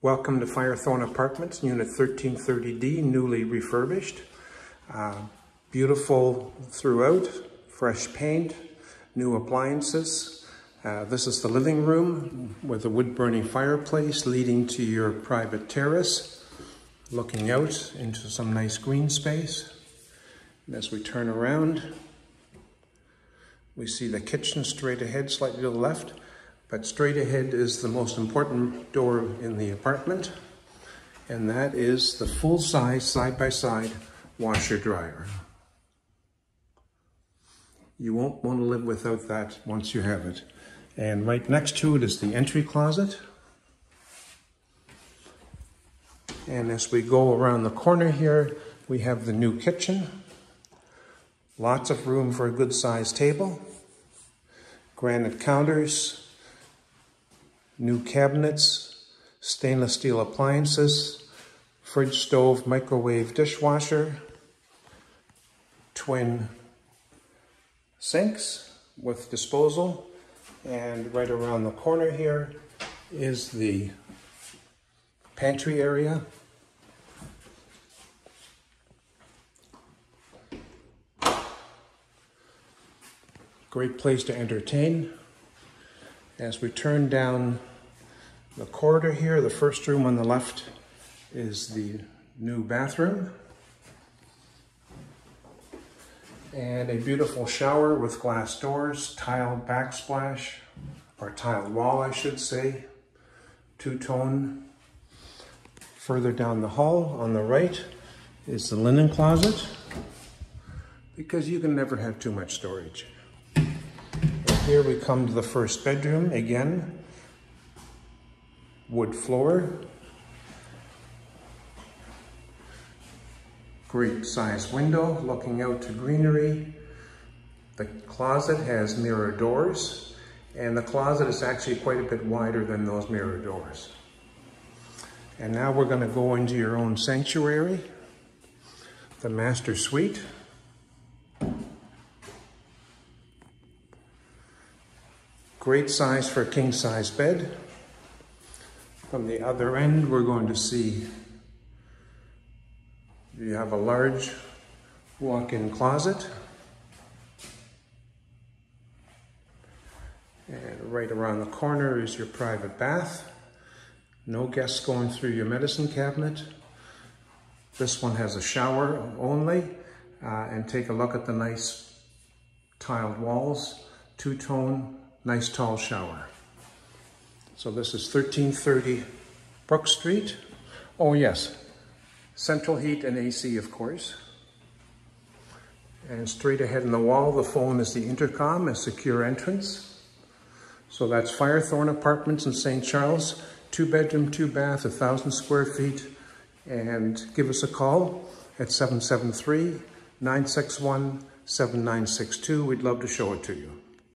Welcome to Firethorne Apartments, Unit 1330D, newly refurbished. Beautiful throughout, fresh paint, new appliances. This is the living room with a wood-burning fireplace leading to your private terrace, looking out into some nice green space. And as we turn around, we see the kitchen straight ahead, slightly to the left. But straight ahead is the most important door in the apartment, and that is the full-size, side-by-side washer-dryer. You won't want to live without that once you have it. And right next to it is the entry closet. And as we go around the corner here, we have the new kitchen. Lots of room for a good-sized table. Granite counters. New cabinets, stainless steel appliances, fridge, stove, microwave, dishwasher, twin sinks with disposal, and right around the corner here is the pantry area. Great place to entertain. As we turn down the corridor here, the first room on the left is the new bathroom. And a beautiful shower with glass doors, tiled backsplash, or tiled wall, I should say, two-tone. Further down the hall on the right is the linen closet, because you can never have too much storage. Here we come to the first bedroom, again, wood floor, great size window looking out to greenery. The closet has mirror doors, and the closet is actually quite a bit wider than those mirror doors. And now we're going to go into your own sanctuary, the master suite. Great size for a king-size bed. From the other end, we're going to see you have a large walk-in closet. And right around the corner is your private bath. No guests going through your medicine cabinet. This one has a shower only. And take a look at the nice tiled walls, two-tone, nice tall shower. So this is 1330 Brook Street. Oh yes, central heat and AC, of course. And straight ahead in the wall, the phone is the intercom, a secure entrance. So that's Firethorne Apartments in St. Charles, 2-bedroom, 2-bath, 1,000 square feet. And give us a call at 773-961-7962. We'd love to show it to you.